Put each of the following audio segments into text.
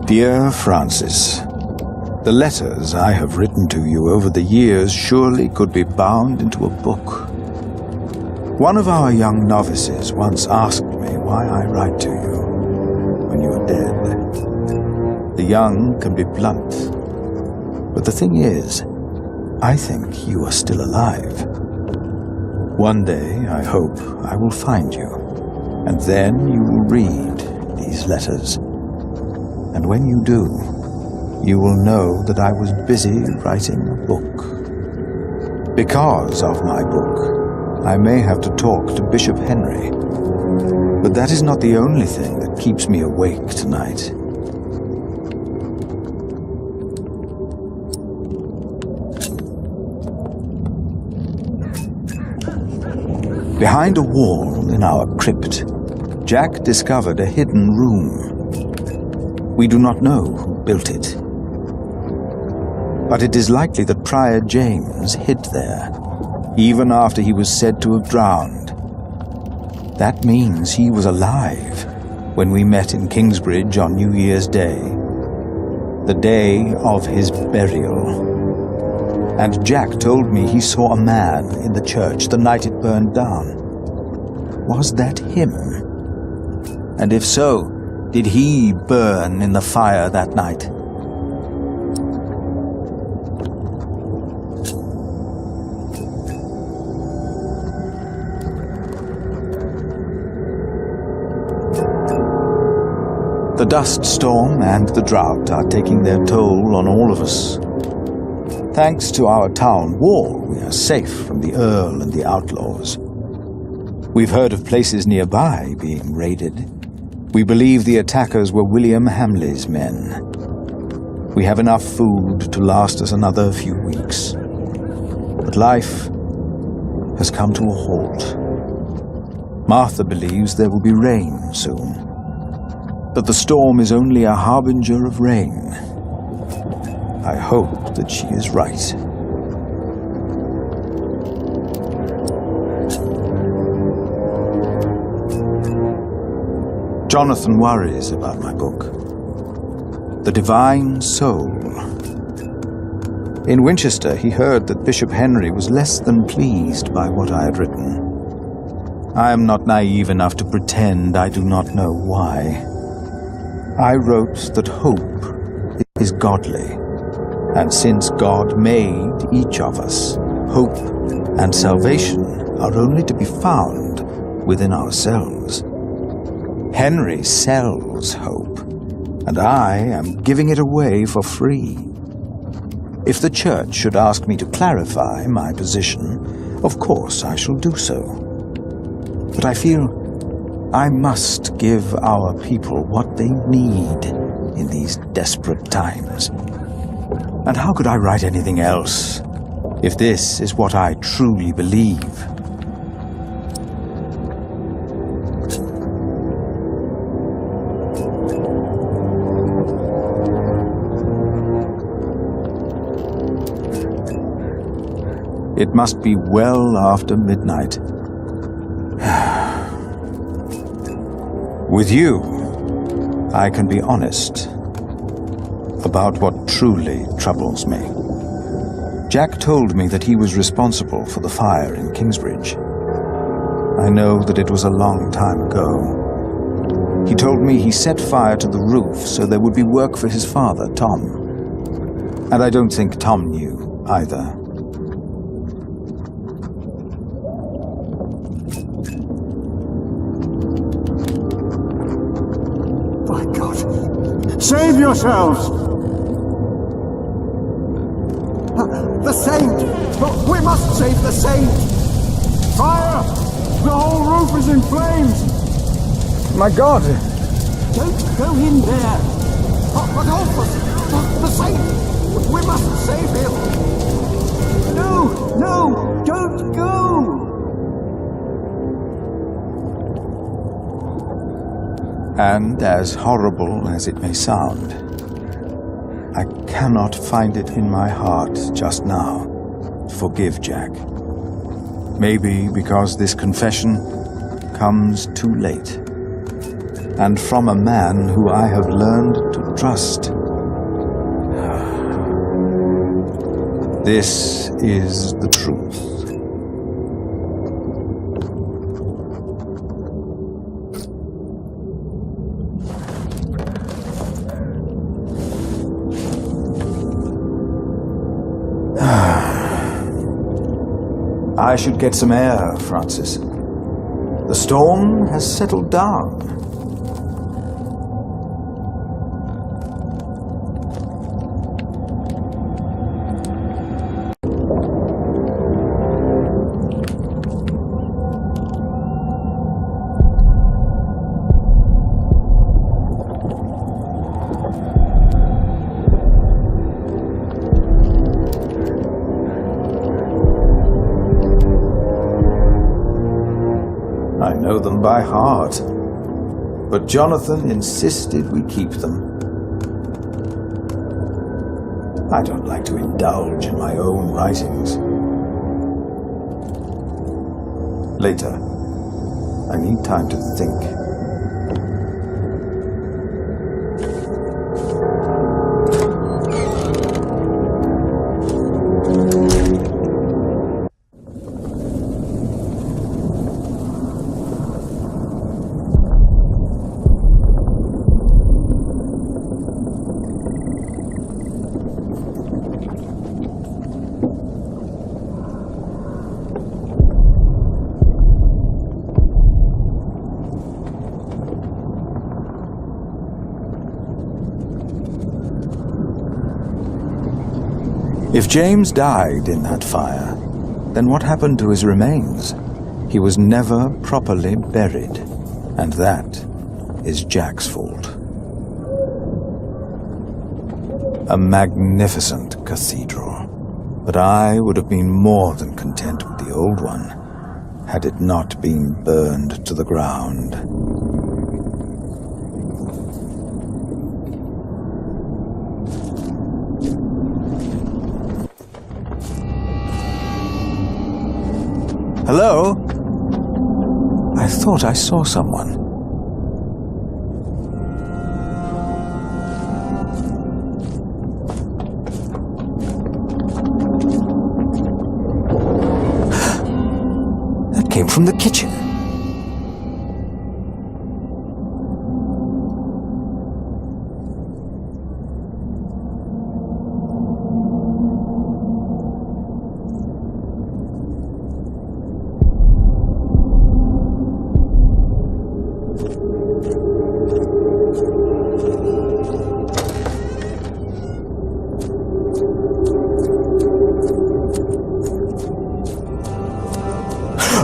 Dear Francis, the letters I have written to you over the years surely could be bound into a book. One of our young novices once asked me why I write to you when you are dead. The young can be blunt, but the thing is, I think you are still alive. One day, I hope, I will find you, and then you will read these letters. And when you do, you will know that I was busy writing a book. Because of my book, I may have to talk to Bishop Henry, but that is not the only thing that keeps me awake tonight. Behind a wall in our crypt, Jack discovered a hidden room. We do not know who built it, but it is likely that Prior James hid there, even after he was said to have drowned. That means he was alive when we met in Kingsbridge on New Year's Day, the day of his burial. And Jack told me he saw a man in the church the night it burned down. Was that him? And if so, did he burn in the fire that night? The dust storm and the drought are taking their toll on all of us. Thanks to our town wall, we are safe from the Earl and the outlaws. We've heard of places nearby being raided. We believe the attackers were William Hamley's men. We have enough food to last us another few weeks. But life has come to a halt. Martha believes there will be rain soon. But the storm is only a harbinger of rain. I hope that she is right. Jonathan worries about my book, The Divine Soul. In Winchester, he heard that Bishop Henry was less than pleased by what I had written. I am not naive enough to pretend I do not know why. I wrote that hope is godly, and since God made each of us, hope and salvation are only to be found within ourselves. Henry sells hope, and I am giving it away for free. If the church should ask me to clarify my position, of course I shall do so. But I feel I must give our people what they need in these desperate times. And how could I write anything else, if this is what I truly believe? It must be well after midnight. With you, I can be honest about what truly troubles me. Jack told me that he was responsible for the fire in Kingsbridge. I know that it was a long time ago. He told me he set fire to the roof so there would be work for his father, Tom. And I don't think Tom knew either. By God, save yourselves! The saint! We must save the saint! Fire! The whole roof is in flames! My God! Don't go in there! But help us! The saint! We must save him! No! No! Don't go! And as horrible as it may sound, I cannot find it in my heart just now to forgive Jack. Maybe because this confession comes too late, and from a man who I have learned to trust. This is the truth. I should get some air, Francis. The storm has settled down. I know them by heart, but Jonathan insisted we keep them. I don't like to indulge in my own writings. Later, I need time to think. If James died in that fire, then what happened to his remains? He was never properly buried, and that is Jack's fault. A magnificent cathedral, but I would have been more than content with the old one, had it not been burned to the ground. Hello? I thought I saw someone. That came from the kitchen.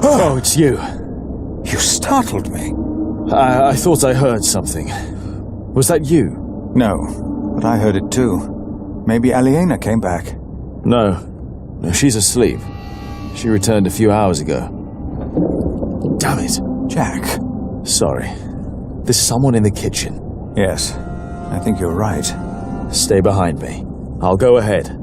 Oh, it's you. You startled me. I thought I heard something. Was that you? No, but I heard it too. Maybe Aliena came back. No, she's asleep. She returned a few hours ago. Damn it. Jack. Sorry. There's someone in the kitchen. Yes, I think you're right. Stay behind me. I'll go ahead.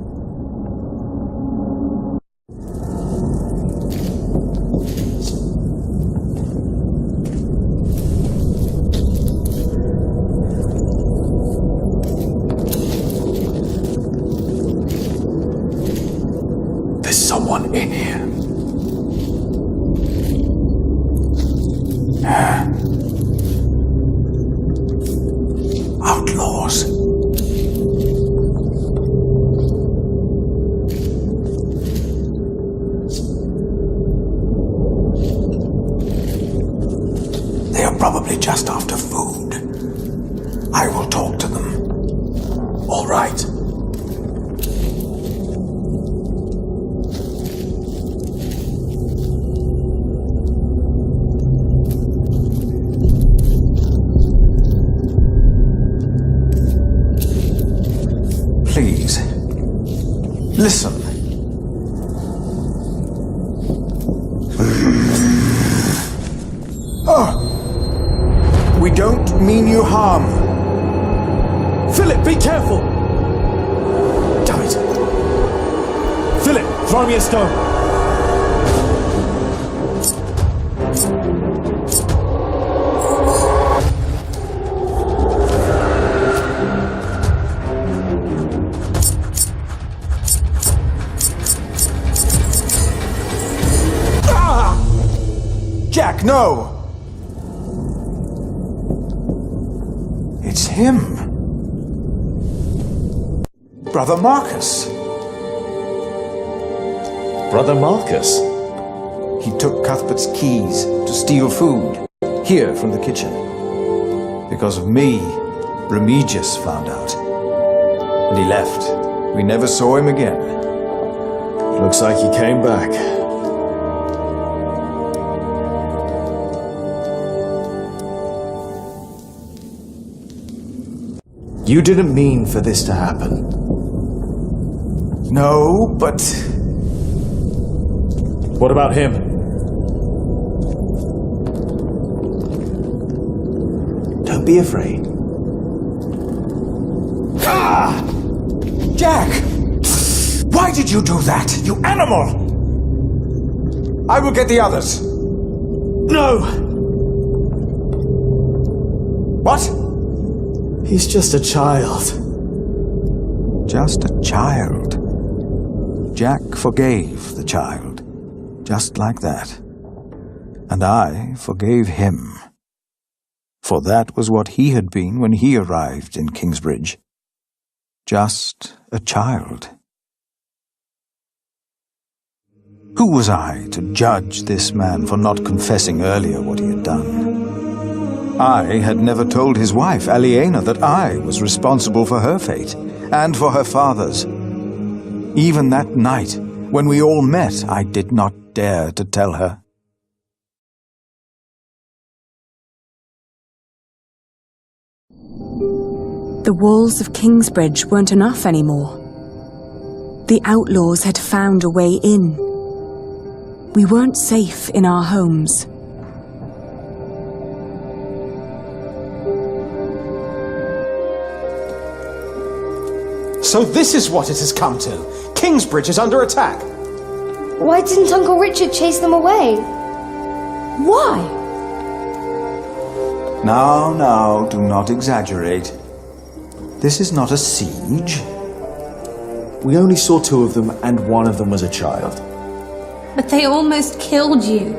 There's someone in here. Outlaws. They are probably just after food. I will talk to them. All right. Please, listen. We don't mean you harm. Philip, be careful! Damn it! Philip, throw me a stone! Jack, no! It's him. Brother Marcus. Brother Marcus? He took Cuthbert's keys to steal food, here from the kitchen. Because of me, Remigius found out. And he left. We never saw him again. Looks like he came back. You didn't mean for this to happen. No, but... What about him? Don't be afraid. Ah! Jack! Why did you do that, you animal? I will get the others. No! What? He's just a child. Just a child. Jack forgave the child, just like that. And I forgave him. For that was what he had been when he arrived in Kingsbridge. Just a child. Who was I to judge this man for not confessing earlier what he had done? I had never told his wife, Aliena, that I was responsible for her fate, and for her father's. Even that night, when we all met, I did not dare to tell her. The walls of Kingsbridge weren't enough anymore. The outlaws had found a way in. We weren't safe in our homes. So this is what it has come to. Kingsbridge is under attack. Why didn't Uncle Richard chase them away? Why? Now, do not exaggerate. This is not a siege. We only saw 2 of them, and one of them was a child. But they almost killed you.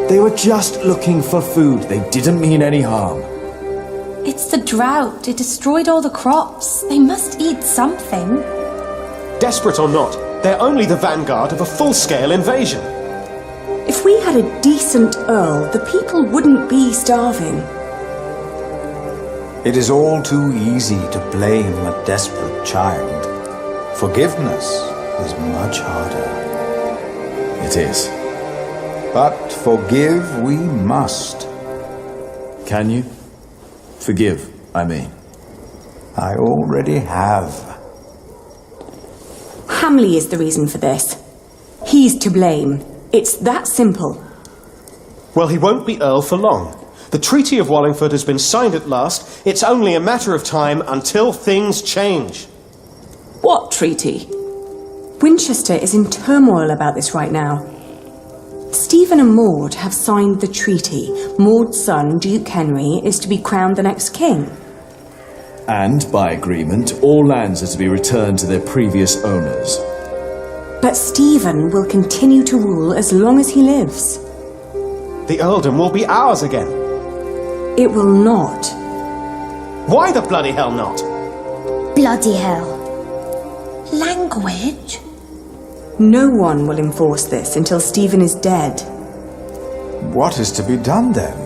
They were just looking for food. They didn't mean any harm. It's the drought. It destroyed all the crops. They must eat something. Desperate or not, they're only the vanguard of a full-scale invasion. If we had a decent Earl, the people wouldn't be starving. It is all too easy to blame a desperate child. Forgiveness is much harder. It is. But forgive we must. Can you? Forgive, I mean. I already have. Hamley is the reason for this. He's to blame. It's that simple. Well, he won't be Earl for long. The Treaty of Wallingford has been signed at last. It's only a matter of time until things change. What treaty? Winchester is in turmoil about this right now. Stephen and Maud have signed the treaty. Maud's son, Duke Henry, is to be crowned the next king. And, by agreement, all lands are to be returned to their previous owners. But Stephen will continue to rule as long as he lives. The earldom will be ours again. It will not. Why the bloody hell not? Bloody hell. Language? No one will enforce this until Stephen is dead. What is to be done then?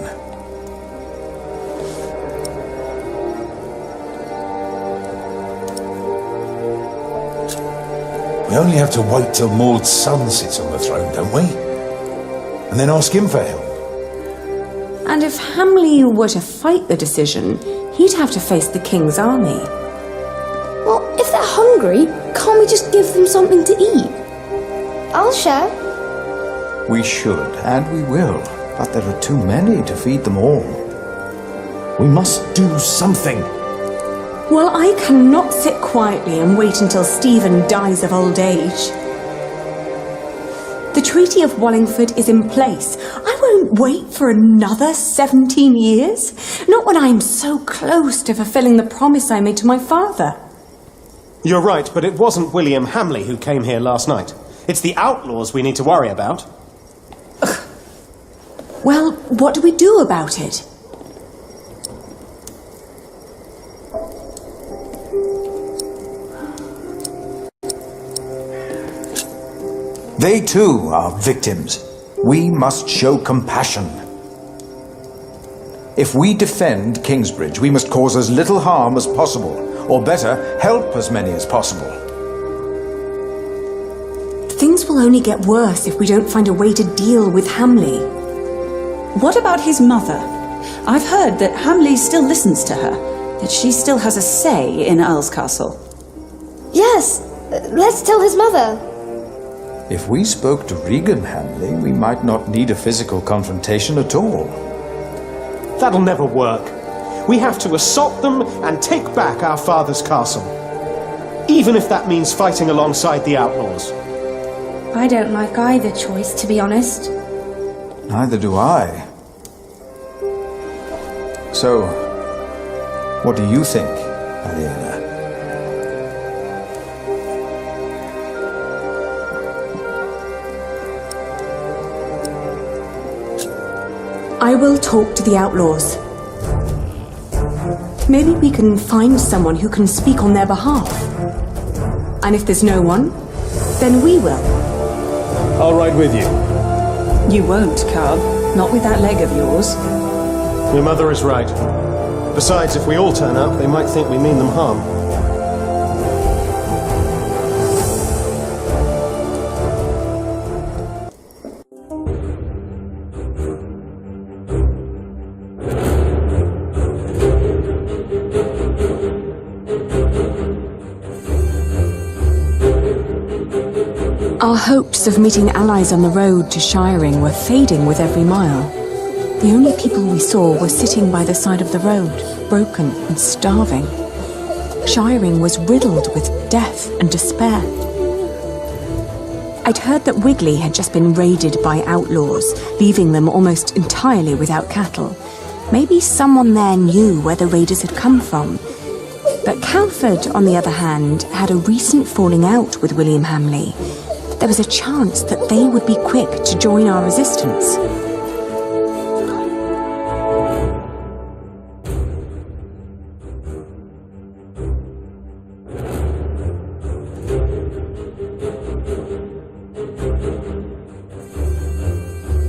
We only have to wait till Maud's son sits on the throne, don't we? And then ask him for help. And if Hamley were to fight the decision, he'd have to face the king's army. Well, if they're hungry, can't we just give them something to eat? I'll share. We should, and we will. But there are too many to feed them all. We must do something. Well, I cannot sit quietly and wait until Stephen dies of old age. The Treaty of Wallingford is in place. I won't wait for another 17 years. Not when I'm so close to fulfilling the promise I made to my father. You're right, but it wasn't William Hamley who came here last night. It's the outlaws we need to worry about. Well, what do we do about it? They too are victims. We must show compassion. If we defend Kingsbridge, we must cause as little harm as possible, or better, help as many as possible. Things will only get worse if we don't find a way to deal with Hamley. What about his mother? I've heard that Hamley still listens to her, that she still has a say in Earl's Castle. Yes, let's tell his mother. If we spoke to Regan Hamley, we might not need a physical confrontation at all. That'll never work. We have to assault them and take back our father's castle. Even if that means fighting alongside the outlaws. I don't like either choice, to be honest. Neither do I. So, what do you think, Aliena? I will talk to the outlaws. Maybe we can find someone who can speak on their behalf. And if there's no one, then we will. I'll ride with you. You won't, Cub. Not with that leg of yours. Your mother is right. Besides, if we all turn up, they might think we mean them harm. Our hopes of meeting allies on the road to Shiring were fading with every mile. The only people we saw were sitting by the side of the road, broken and starving. Shiring was riddled with death and despair. I'd heard that Wigley had just been raided by outlaws, leaving them almost entirely without cattle. Maybe someone there knew where the raiders had come from. But Calford, on the other hand, had a recent falling out with William Hamley. There was a chance that they would be quick to join our resistance.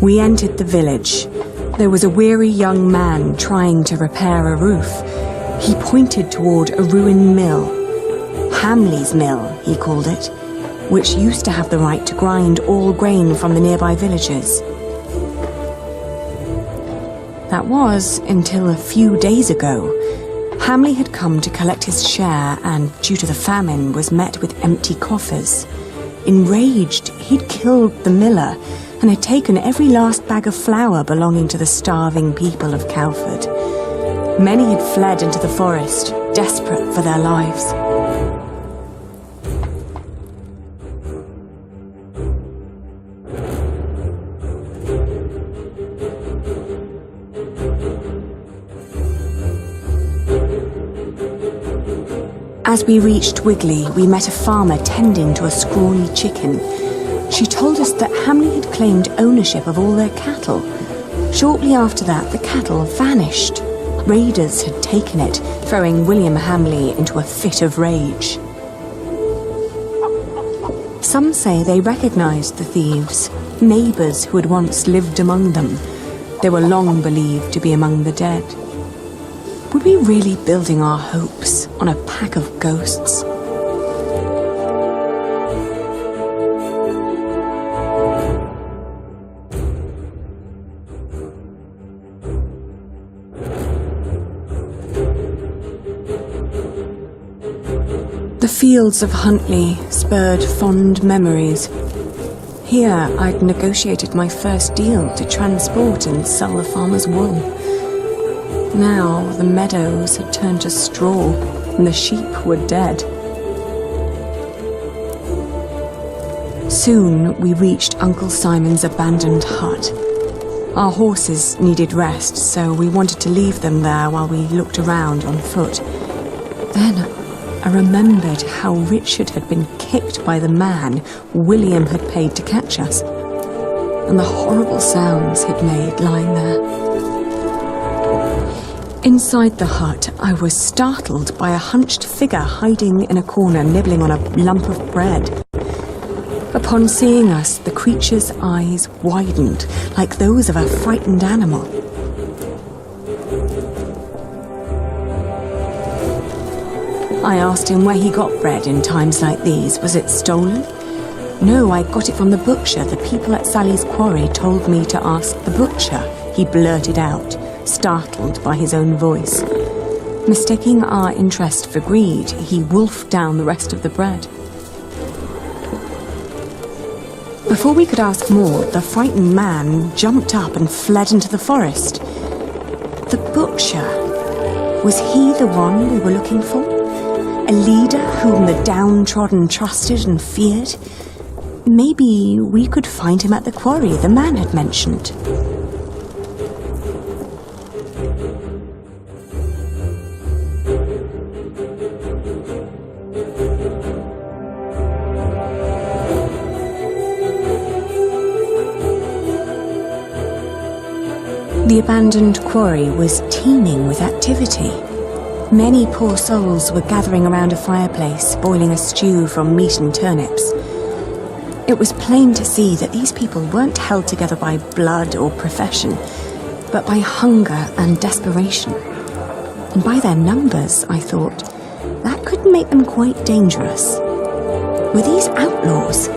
We entered the village. There was a weary young man trying to repair a roof. He pointed toward a ruined mill. Hamley's Mill, he called it, which used to have the right to grind all grain from the nearby villages. That was until a few days ago. Hamley had come to collect his share and, due to the famine, was met with empty coffers. Enraged, he'd killed the miller and had taken every last bag of flour belonging to the starving people of Calford. Many had fled into the forest, desperate for their lives. As we reached Wigley, we met a farmer tending to a scrawny chicken. She told us that Hamley had claimed ownership of all their cattle. Shortly after that, the cattle vanished. Raiders had taken it, throwing William Hamley into a fit of rage. Some say they recognized the thieves, neighbors who had once lived among them. They were long believed to be among the dead. Were we really building our hopes on a pack of ghosts? The fields of Huntley spurred fond memories. Here I'd negotiated my first deal to transport and sell the farmer's wool. Now the meadows had turned to straw and the sheep were dead. Soon we reached Uncle Simon's abandoned hut. Our horses needed rest, so we wanted to leave them there while we looked around on foot. Then I remembered how Richard had been kicked by the man William had paid to catch us, and the horrible sounds he'd made lying there. Inside the hut, I was startled by a hunched figure hiding in a corner, nibbling on a lump of bread. Upon seeing us, the creature's eyes widened like those of a frightened animal. I asked him where he got bread in times like these. Was it stolen? No, I got it from the butcher. The people at Sally's quarry told me to ask the butcher, he blurted out, startled by his own voice. Mistaking our interest for greed, he wolfed down the rest of the bread. Before we could ask more, the frightened man jumped up and fled into the forest. The butcher, was he the one we were looking for? A leader whom the downtrodden trusted and feared? Maybe we could find him at the quarry the man had mentioned. The abandoned quarry was teeming with activity. Many poor souls were gathering around a fireplace, boiling a stew from meat and turnips. It was plain to see that these people weren't held together by blood or profession, but by hunger and desperation. And by their numbers, I thought, that could make them quite dangerous. Were these outlaws?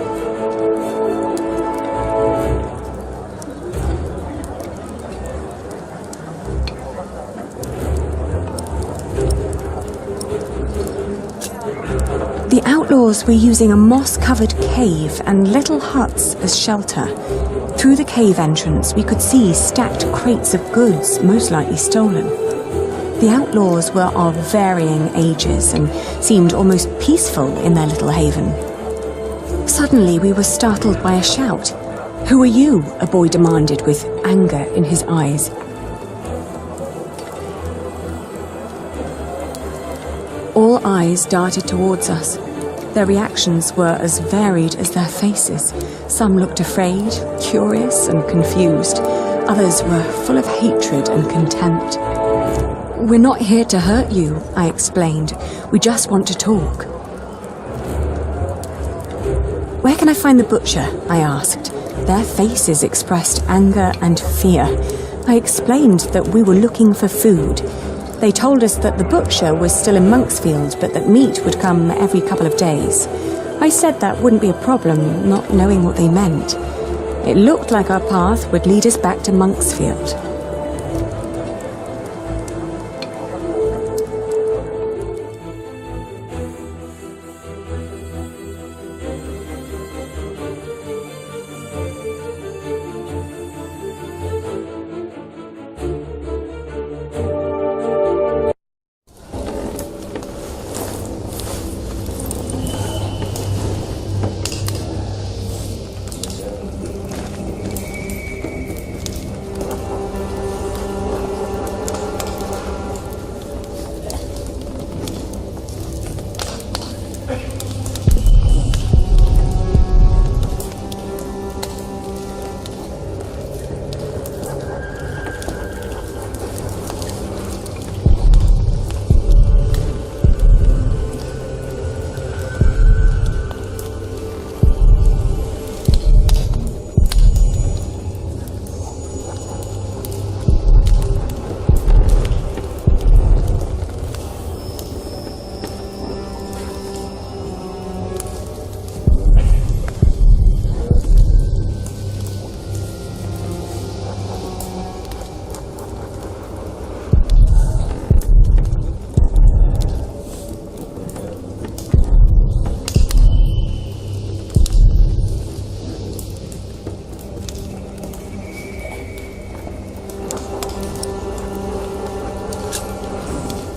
The outlaws were using a moss-covered cave and little huts as shelter. Through the cave entrance, we could see stacked crates of goods, most likely stolen. The outlaws were of varying ages and seemed almost peaceful in their little haven. Suddenly, we were startled by a shout. "Who are you?" a boy demanded with anger in his eyes. All eyes darted towards us. Their reactions were as varied as their faces. Some looked afraid, curious, and confused. Others were full of hatred and contempt. "We're not here to hurt you," I explained. "We just want to talk." "Where can I find the butcher?" I asked. Their faces expressed anger and fear. I explained that we were looking for food. They told us that the butcher was still in Monksfield, but that meat would come every couple of days. I said that wouldn't be a problem, not knowing what they meant. It looked like our path would lead us back to Monksfield.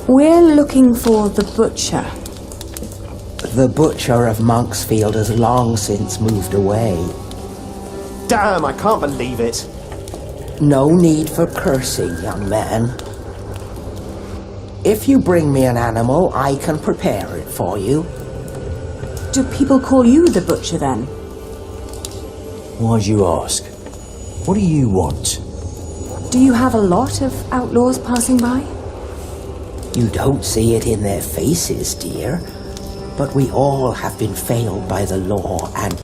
We're looking for the butcher. The butcher of Monksfield has long since moved away. Damn, I can't believe it. No need for cursing, young man. If you bring me an animal, I can prepare it for you. Do people call you the butcher then? Why'd you ask? What do you want? Do you have a lot of outlaws passing by? You don't see it in their faces, dear. But we all have been failed by the law and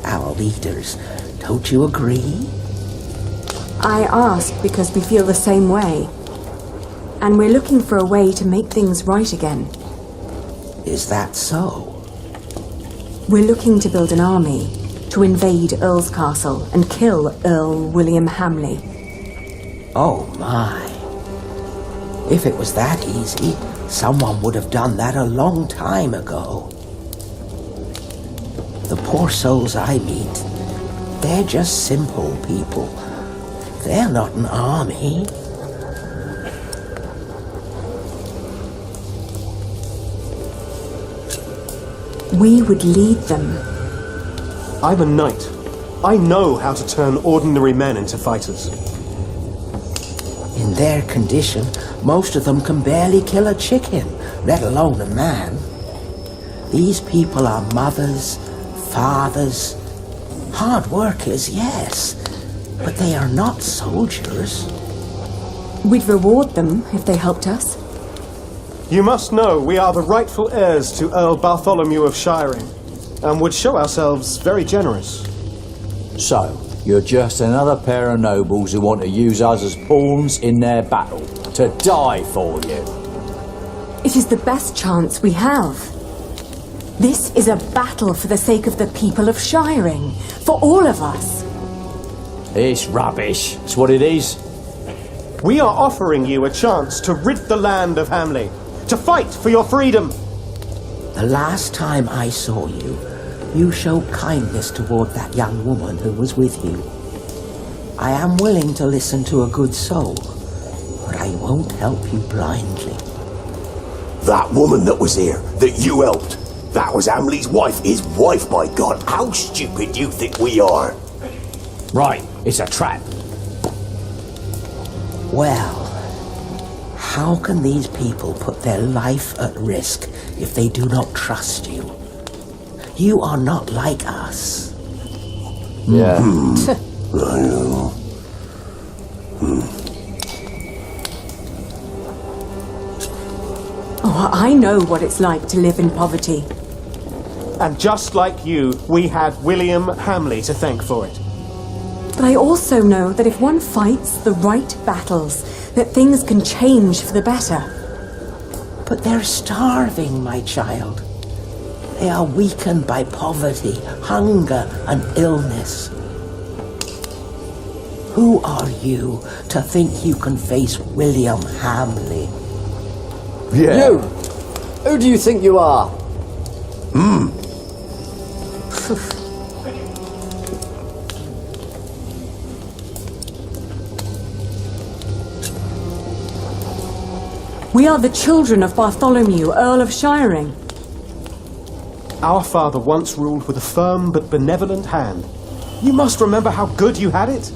our leaders. Don't you agree? I ask because we feel the same way. And we're looking for a way to make things right again. Is that so? We're looking to build an army to invade Earl's castle and kill Earl William Hamley. Oh my. If it was that easy, someone would have done that a long time ago. The poor souls I meet, they're just simple people. They're not an army. We would lead them. I'm a knight. I know how to turn ordinary men into fighters. In their condition, most of them can barely kill a chicken, let alone a man. These people are mothers, fathers, hard workers, yes, but they are not soldiers. We'd reward them if they helped us. You must know we are the rightful heirs to Earl Bartholomew of Shiring, and would show ourselves very generous. So, you're just another pair of nobles who want to use us as pawns in their battle, to die for you. It is the best chance we have. This is a battle for the sake of the people of Shiring, for all of us. It's rubbish, it's what it is. We are offering you a chance to rid the land of Hamley, to fight for your freedom. The last time I saw you, you showed kindness toward that young woman who was with you. I am willing to listen to a good soul, but I won't help you blindly. That woman that was here, that you helped, that was Hamley's wife. His wife, my God. How stupid do you think we are? Right, it's a trap. Well, how can these people put their life at risk if they do not trust you? You are not like us. Yeah. I know. Oh, I know what it's like to live in poverty. And just like you, we had William Hamley to thank for it. But I also know that if one fights the right battles, that things can change for the better. But they're starving, my child. They are weakened by poverty, hunger, and illness. Who are you to think you can face William Hamley? Yeah. You! Who do you think you are? We are the children of Bartholomew, Earl of Shiring. Our father once ruled with a firm but benevolent hand. You must remember how good you had it.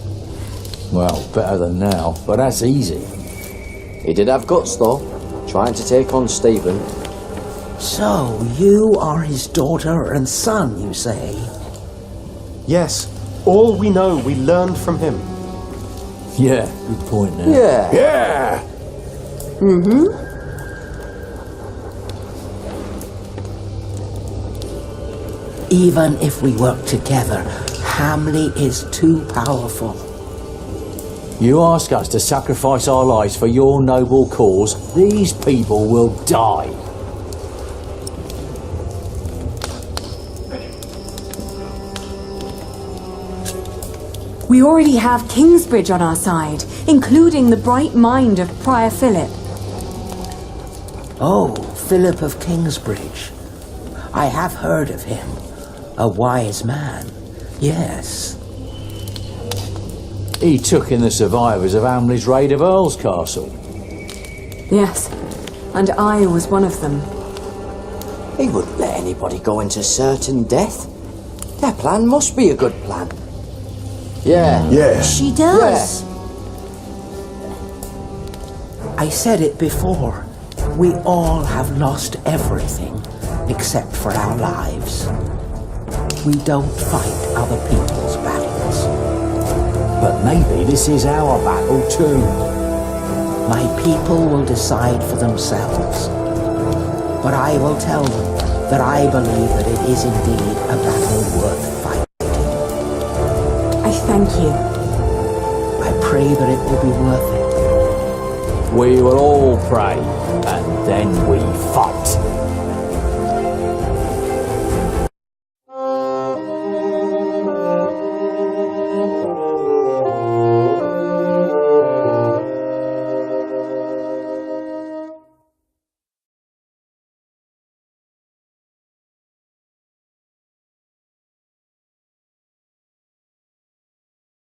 Well, better than now, but that's easy. He did have guts, though, trying to take on Stephen. So, you are his daughter and son, you say? Yes, all we know we learned from him. Yeah, good point now. Yeah. Yeah! Even if we work together, Hamley is too powerful. You ask us to sacrifice our lives for your noble cause, these people will die. We already have Kingsbridge on our side, including the bright mind of Prior Philip. Oh, Philip of Kingsbridge. I have heard of him. A wise man, yes. He took in the survivors of Hamley's raid of Earl's castle. Yes, and I was one of them. He wouldn't let anybody go into certain death. Their plan must be a good plan. Yeah. Yeah. She does. I said it before. We all have lost everything except for our lives. We don't fight other people's battles. But maybe this is our battle too. My people will decide for themselves. But I will tell them that I believe that it is indeed a battle worth fighting. I thank you. I pray that it will be worth it. We will all pray, and then we fight.